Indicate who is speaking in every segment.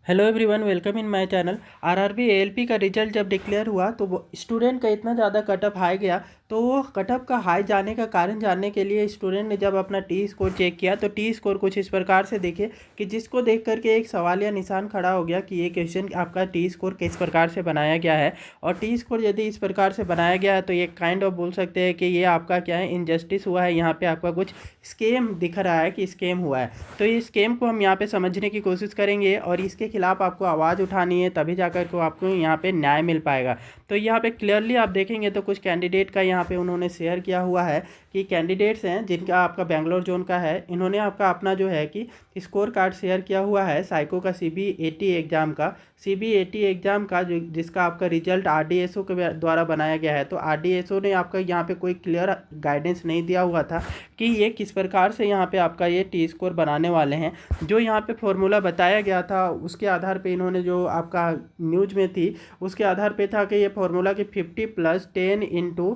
Speaker 1: Hello everyone, welcome in my channel. RRB ALP का result जब declare हुआ तो वो स्टूडेंट का इतना ज़्यादा कटअप हाई गया। तो वो कटअप का हाई जाने का कारण जानने के लिए स्टूडेंट ने जब अपना टी स्कोर चेक किया तो टी स्कोर कुछ इस प्रकार से देखे कि जिसको देख करके एक सवाल या निशान खड़ा हो गया कि ये क्वेश्चन आपका टी स्कोर किस प्रकार से बनाया गया है। और टी स्कोर यदि इस प्रकार से बनाया गया है तो ये काइंड ऑफ बोल सकते हैं कि ये आपका क्या है, इनजस्टिस हुआ है। यहाँ पे आपका कुछ स्केम दिख रहा है कि स्केम हुआ है। तो इस स्केम को हम यहाँ पे समझने की कोशिश करेंगे और इसके खिलाफ आपको आवाज़ उठानी है, तभी जाकर को आपको यहाँ पे न्याय मिल पाएगा। तो यहाँ पे क्लियरली आप देखेंगे तो कुछ कैंडिडेट का यहाँ पे उन्होंने शेयर किया हुआ है कि कैंडिडेट्स हैं जिनका आपका बेंगलोर जोन का है, इन्होंने आपका अपना जो है कि स्कोर कार्ड शेयर किया हुआ है साइको का CBAT एग्ज़ाम का। CBAT एग्ज़ाम का जो जिसका आपका रिजल्ट RDSO के द्वारा बनाया गया है। तो RDSO ने आपका यहाँ पे कोई क्लियर गाइडेंस नहीं दिया हुआ था कि ये किस प्रकार से यहाँ पे आपका ये टी स्कोर बनाने वाले हैं। जो यहाँ पे फॉर्मूला बताया गया था उसके आधार पे इन्होंने जो आपका न्यूज में थी उसके आधार पे था कि ये फॉर्मूला कि 50 + 10 ×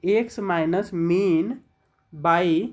Speaker 1: x - mean by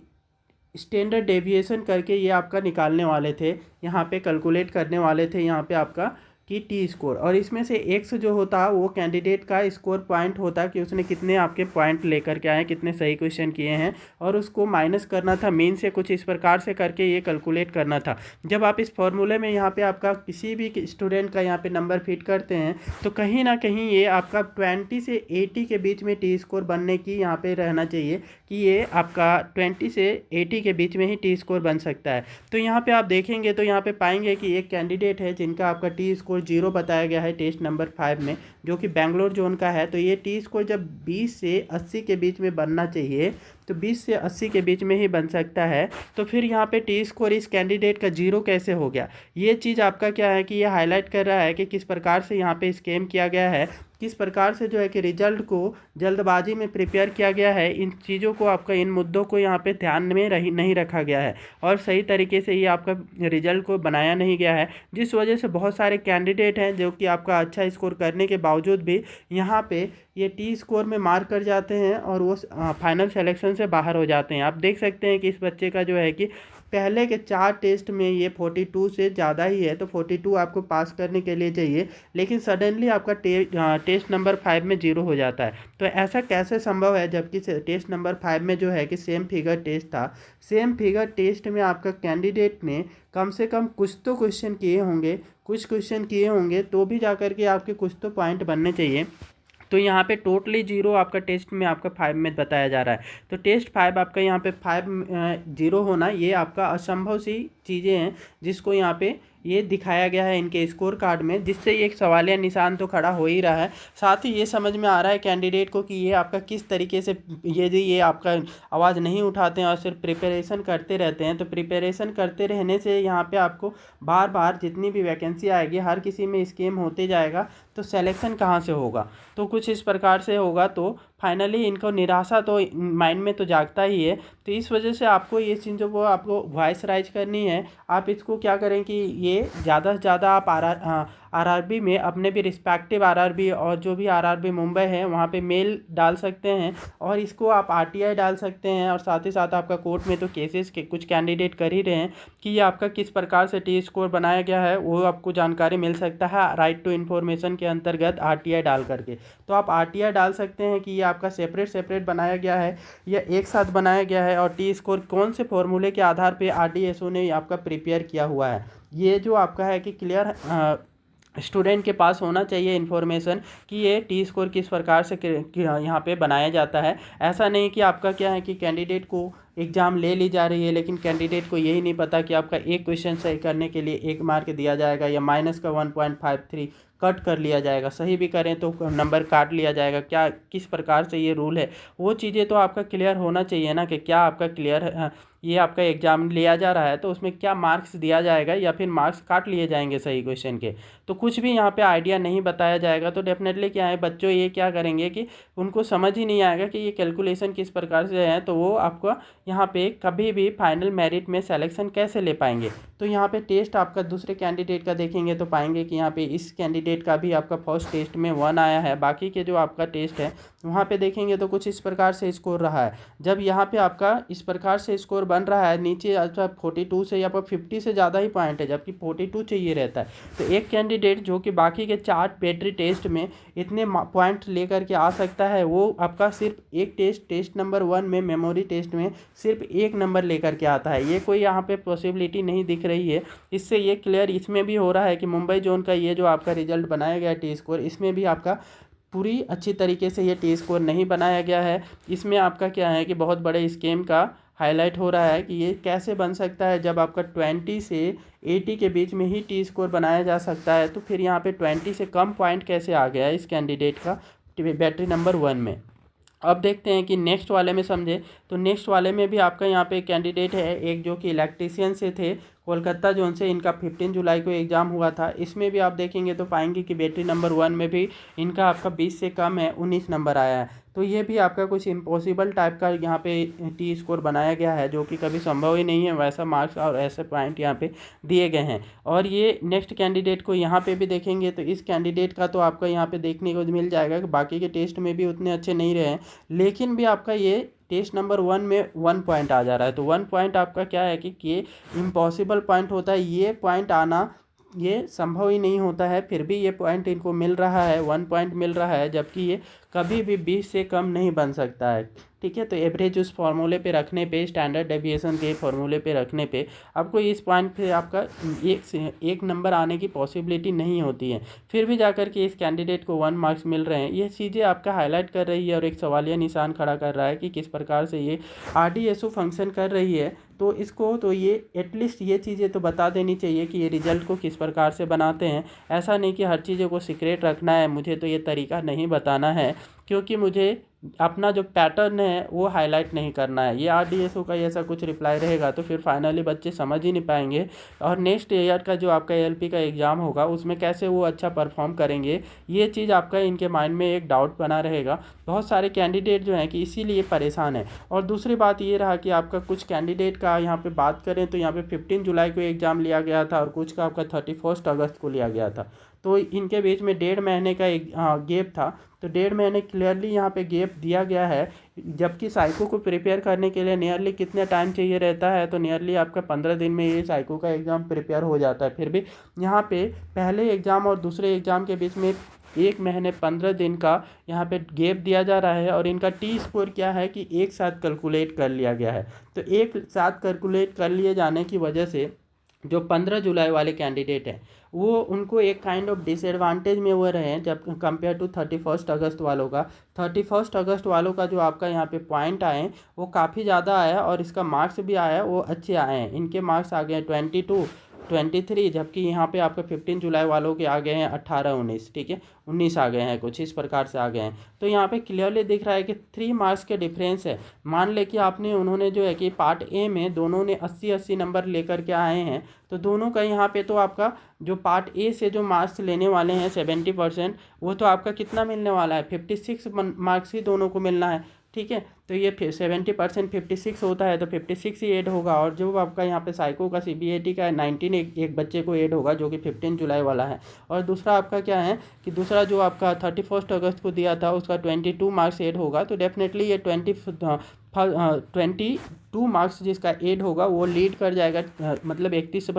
Speaker 1: standard deviation करके ये आपका निकालने वाले थे, यहाँ पे कैलकुलेट करने वाले थे यहाँ पे आपका कि टी स्कोर। और इसमें से एक्स जो होता वो कैंडिडेट का स्कोर पॉइंट होता कि उसने कितने आपके पॉइंट लेकर के आए, कितने सही क्वेश्चन किए हैं, और उसको माइनस करना था मीन से। कुछ इस प्रकार से करके ये कैलकुलेट करना था। जब आप इस फॉर्मूले में यहाँ पे आपका किसी भी स्टूडेंट का यहाँ पे नंबर फिट करते हैं तो कहीं ना कहीं ये आपका 20 से 80 के बीच में टी स्कोर बनने की यहाँ पे रहना चाहिए कि ये आपका 20 से 80 के बीच में ही टी स्कोर बन सकता है। तो यहाँ पे आप देखेंगे तो यहाँ पे पाएंगे कि एक कैंडिडेट है जिनका आपका टी स्कोर 0 बताया गया है टेस्ट नंबर 5 में, जो कि बेंगलोर जोन का है। तो ये टी स्कोर जब 20 से 80 के बीच में बनना चाहिए तो 20 से 80 के बीच में ही बन सकता है। तो फिर यहाँ पे टी स्कोर इस कैंडिडेट का 0 कैसे हो गया, ये चीज़ आपका क्या है कि ये हाईलाइट कर रहा है कि किस प्रकार से यहाँ पे स्कैम किया गया है, किस प्रकार से जो है कि रिजल्ट को जल्दबाजी में प्रिपेयर किया गया है। इन चीज़ों को आपका, इन मुद्दों को यहाँ पे ध्यान में नहीं रखा गया है और सही तरीके से ये आपका रिजल्ट को बनाया नहीं गया है, जिस वजह से बहुत सारे कैंडिडेट हैं जो कि आपका अच्छा स्कोर करने के बावजूद भी यहाँ पे ये टी स्कोर में मार्क कर जाते हैं और वो फाइनल सिलेक्शन से बाहर हो जाते हैं। आप देख सकते हैं कि इस बच्चे का जो है कि पहले के 4 टेस्ट में ये 42 से ज़्यादा ही है, तो 42 आपको पास करने के लिए चाहिए, लेकिन सडनली आपका टेस्ट नंबर 5 में 0 हो जाता है। तो ऐसा कैसे संभव है जबकि टेस्ट नंबर 5 में जो है कि सेम फिगर टेस्ट था। सेम फिगर टेस्ट में आपका कैंडिडेट ने कम से कम कुछ तो क्वेश्चन किए होंगे, कुछ क्वेश्चन किए होंगे, तो भी जा कर के आपके कुछ तो पॉइंट बनने चाहिए। तो यहाँ पे टोटली 0 आपका टेस्ट में आपका 5 में बताया जा रहा है। तो टेस्ट 5 आपका यहाँ पे 5 0 होना ये आपका असंभव सी चीज़ें हैं जिसको यहाँ पे ये दिखाया गया है इनके स्कोर कार्ड में, जिससे ये एक सवालिया निशान तो खड़ा हो ही रहा है। साथ ही ये समझ में आ रहा है कैंडिडेट को कि ये आपका किस तरीके से, यदि ये आपका आवाज़ नहीं उठाते हैं और सिर्फ प्रिपरेशन करते रहते हैं तो प्रिपरेशन करते रहने से यहाँ पे आपको बार बार जितनी भी वैकेंसी आएगी हर किसी में स्कैम होते जाएगा, तो सिलेक्शन कहाँ से होगा। तो कुछ इस प्रकार से होगा तो फाइनली इनको निराशा तो माइंड में तो जागता ही है। तो इस वजह से आपको ये चीज़ों को आपको वॉइस राइज करनी है। आप इसको क्या करें कि ये ज़्यादा से ज़्यादा आप आरआरबी में अपने भी रिस्पेक्टिव आरआरबी और जो भी आरआरबी मुंबई है वहाँ पे मेल डाल सकते हैं और इसको आप आरटीआई डाल सकते हैं। और साथ ही साथ आपका कोर्ट में तो केसेस के कुछ कैंडिडेट कर ही रहे हैं कि ये आपका किस प्रकार से टी स्कोर बनाया गया है, वो आपको जानकारी मिल सकता है राइट टू इन्फॉर्मेशन के अंतर्गत आरटीआई डाल करके। तो आप आरटीआई डाल सकते हैं कि ये आपका सेपरेट बनाया गया है या एक साथ बनाया गया है, और टी स्कोर कौन से फॉर्मूले के आधार पे आरडीएसओ ने आपका प्रिपेयर किया हुआ है। ये जो आपका है कि क्लियर स्टूडेंट के पास होना चाहिए इन्फॉर्मेशन कि ये टी स्कोर किस प्रकार से यहाँ पे बनाया जाता है। ऐसा नहीं कि आपका क्या है कि कैंडिडेट को एग्ज़ाम ले ली जा रही है लेकिन कैंडिडेट को यही नहीं पता कि आपका एक क्वेश्चन सही करने के लिए 1 मार्क दिया जाएगा या माइनस का 1.53 कट कर लिया जाएगा, सही भी करें तो नंबर काट लिया जाएगा। क्या किस प्रकार से ये रूल है, वो चीज़ें तो आपका क्लियर होना चाहिए ना कि क्या आपका क्लियर ये आपका एग्ज़ाम लिया जा रहा है तो उसमें क्या मार्क्स दिया जाएगा या फिर मार्क्स काट लिए जाएंगे सही क्वेश्चन के। तो कुछ भी यहाँ पे आइडिया नहीं बताया जाएगा तो डेफिनेटली क्या है, बच्चों ये क्या करेंगे कि उनको समझ ही नहीं आएगा कि ये कैलकुलेशन किस प्रकार से है, तो वो आपको यहाँ पे कभी भी फाइनल मेरिट में सिलेक्शन कैसे ले पाएंगे। तो यहाँ पे टेस्ट आपका दूसरे कैंडिडेट का देखेंगे तो पाएंगे कि यहाँ पे इस कैंडिडेट का भी आपका फर्स्ट टेस्ट में 1 आया है, बाकी के जो आपका टेस्ट है वहाँ पे देखेंगे तो कुछ इस प्रकार से स्कोर रहा है। जब यहाँ पे आपका इस प्रकार से स्कोर बन रहा है नीचे, अच्छा 42 से या पर 50 से ज़्यादा ही पॉइंट है, जबकि 42 चाहिए रहता है, तो एक कैंडिडेट जो कि बाकी के 4 बैटरी टेस्ट में इतने पॉइंट लेकर के आ सकता है, वो आपका सिर्फ एक टेस्ट नंबर 1 में, मेमोरी टेस्ट में सिर्फ 1 नंबर लेकर के आता है। ये कोई यहाँ पे पॉसिबिलिटी नहीं दिख रही है। इससे ये क्लियर इसमें भी हो रहा है कि मुंबई जोन का ये जो आपका रिजल्ट बनाया गया टी स्कोर, इसमें भी आपका पूरी अच्छी तरीके से ये टी स्कोर नहीं बनाया गया है। इसमें आपका क्या है कि बहुत बड़े स्कीम का हाईलाइट हो रहा है कि ये कैसे बन सकता है। जब आपका 20 से 80 के बीच में ही टी स्कोर बनाया जा सकता है, तो फिर यहाँ पे 20 से कम पॉइंट कैसे आ गया इस कैंडिडेट का बैटरी नंबर 1 में। अब देखते हैं कि नेक्स्ट वाले में समझे, तो नेक्स्ट वाले में भी आपका यहाँ पे कैंडिडेट है एक जो कि इलेक्ट्रीशियन से थे, कोलकाता जोन से। इनका 15 जुलाई को एग्ज़ाम हुआ था। इसमें भी आप देखेंगे तो पाएंगे कि बैटरी नंबर 1 में भी इनका आपका 20 से कम है, 19 नंबर आया है। तो ये भी आपका कुछ इम्पॉसिबल टाइप का यहाँ पे टी स्कोर बनाया गया है, जो कि कभी संभव ही नहीं है। वैसा मार्क्स और ऐसे पॉइंट यहाँ पे दिए गए हैं। और ये नेक्स्ट कैंडिडेट को यहाँ पे भी देखेंगे तो इस कैंडिडेट का तो आपका यहाँ पे देखने को मिल जाएगा कि बाकी के टेस्ट में भी उतने अच्छे नहीं रहे हैं, लेकिन भी आपका ये टेस्ट नंबर 1 में 1 पॉइंट आ जा रहा है। तो 1 पॉइंट आपका क्या है कि ये इम्पॉसिबल पॉइंट होता है। ये पॉइंट आना ये संभव ही नहीं होता है, फिर भी ये पॉइंट इनको मिल रहा है, 1 पॉइंट मिल रहा है, जबकि ये कभी भी 20 से कम नहीं बन सकता है। ठीक है, तो एवरेज उस फार्मूले पे रखने पे, स्टैंडर्ड डेविएशन के फार्मूले पे रखने पे आपको इस पॉइंट पे आपका एक नंबर आने की पॉसिबिलिटी नहीं होती है। फिर भी जाकर के इस कैंडिडेट को 1 मार्क्स मिल रहे हैं। ये चीज़ें आपका हाईलाइट कर रही है और एक सवालिया निशान खड़ा कर रहा है कि किस प्रकार से ये RDSO फंक्शन कर रही है। तो इसको तो ये एटलीस्ट ये चीज़ें तो बता देनी चाहिए कि ये रिज़ल्ट को किस प्रकार से बनाते हैं। ऐसा नहीं कि हर चीज़ों को सीक्रेट रखना है, मुझे तो ये तरीका नहीं बताना है, क्योंकि मुझे अपना जो पैटर्न है वो हाईलाइट नहीं करना है। ये RDSO का ऐसा कुछ रिप्लाई रहेगा तो फिर फाइनली बच्चे समझ ही नहीं पाएंगे, और नेक्स्ट ईयर का जो आपका ALP का एग्ज़ाम होगा उसमें कैसे वो अच्छा परफॉर्म करेंगे, ये चीज़ आपका इनके माइंड में एक डाउट बना रहेगा। बहुत सारे कैंडिडेट जो हैं कि इसीलिए परेशान है। और दूसरी बात ये रहा कि आपका कुछ कैंडिडेट का यहाँ पे बात करें तो यहाँ पे 15 जुलाई को एग्ज़ाम लिया गया था और कुछ का आपका 31 अगस्त को लिया गया था। तो इनके बीच में 1.5 महीने का एक गैप था। तो 1.5 महीने क्लियरली यहाँ पे गैप दिया गया है, जबकि साइको को प्रिपेयर करने के लिए नियरली कितने टाइम चाहिए रहता है, तो नियरली आपका 15 दिन में ये साइको का एग्ज़ाम प्रिपेयर हो जाता है। फिर भी यहाँ पे पहले एग्ज़ाम और दूसरे एग्ज़ाम के बीच में 1 महीने 15 दिन का यहाँ पे गैप दिया जा रहा है। और इनका टी स्कोर क्या है कि एक साथ कैलकुलेट कर लिया गया है। तो एक साथ कैलकुलेट कर लिए जाने की वजह से जो 15 जुलाई वाले कैंडिडेट हैं वो उनको एक काइंड ऑफ डिसएडवांटेज में वो रहे हैं, जब कंपेयर टू 31 अगस्त वालों का। 31 अगस्त वालों का जो आपका यहाँ पे पॉइंट आए वो काफ़ी ज़्यादा आया, और इसका मार्क्स भी आया वो अच्छे आए हैं। इनके मार्क्स आ गए हैं 22, 23, जबकि यहाँ पे आपका 15 जुलाई वालों के आ गए हैं 18, 19। ठीक है, 19 आ गए हैं, कुछ इस प्रकार से आ गए हैं। तो यहाँ पे क्लियरली दिख रहा है कि 3 मार्क्स के डिफरेंस है। मान ले कि उन्होंने जो है कि पार्ट ए में दोनों ने 80-80 नंबर लेकर के आए हैं, तो दोनों का यहाँ पे तो आपका जो पार्ट ए से जो मार्क्स लेने वाले हैं 70%, वो तो आपका कितना मिलने वाला है, 56 मार्क्स ही दोनों को मिलना है। ठीक है, तो ये 70% 56 होता है, तो 56 ही ऐड होगा। और जो आपका यहाँ पे साइको का CBAT का 19 एक बच्चे को ऐड होगा, जो कि 15 जुलाई वाला है। और दूसरा आपका क्या है कि दूसरा जो आपका 31 अगस्त को दिया था उसका 22 मार्क्स ऐड होगा। तो डेफिनेटली ये 22 मार्क्स जिसका ऐड होगा वो लीड कर जाएगा, मतलब 31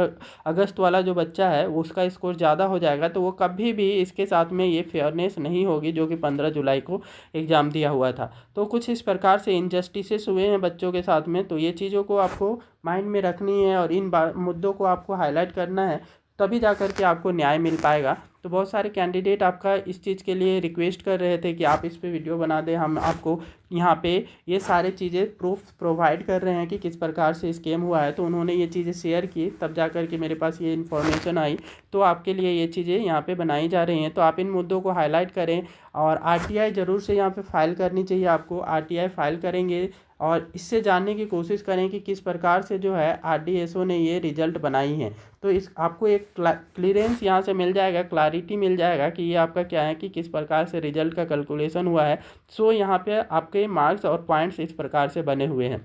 Speaker 1: अगस्त वाला जो बच्चा है उसका स्कोर ज़्यादा हो जाएगा। तो वो कभी भी इसके साथ में ये फेयरनेस नहीं होगी जो कि 15 जुलाई को एग्ज़ाम दिया हुआ था। तो कुछ इस प्रकार से इनजस्टिसेस हुए हैं बच्चों के साथ में। तो ये चीज़ों को आपको माइंड में रखनी है और इन मुद्दों को आपको हाईलाइट करना है, तभी जा कर के आपको न्याय मिल पाएगा। तो बहुत सारे कैंडिडेट आपका इस चीज़ के लिए रिक्वेस्ट कर रहे थे कि आप इस पे वीडियो बना दें, हम आपको यहाँ पे ये सारे चीज़ें प्रूफ प्रोवाइड कर रहे हैं कि किस प्रकार से स्कैम हुआ है। तो उन्होंने ये चीज़ें शेयर की, तब जा कर के मेरे पास ये इन्फॉर्मेशन आई। तो आपके लिए ये चीज़ें यहाँ पे बनाई जा रही हैं। तो आप इन मुद्दों को हाईलाइट करें, और RTI ज़रूर से यहाँ पे फाइल करनी चाहिए आपको। RTI फाइल करेंगे और इससे जानने की कोशिश करें कि किस प्रकार से जो है RDSO ने ये रिज़ल्ट बनाई हैं। तो इस आपको एक क्लियरेंस यहाँ से मिल जाएगा, क्लैरिटी मिल जाएगा कि ये आपका क्या है कि किस प्रकार से रिज़ल्ट का कैलकुलेशन हुआ है। सो यहाँ पे आपके मार्क्स और पॉइंट्स इस प्रकार से बने हुए हैं।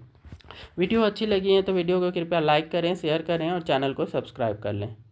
Speaker 1: वीडियो अच्छी लगी है तो वीडियो को कृपया लाइक करें, शेयर करें और चैनल को सब्सक्राइब कर लें।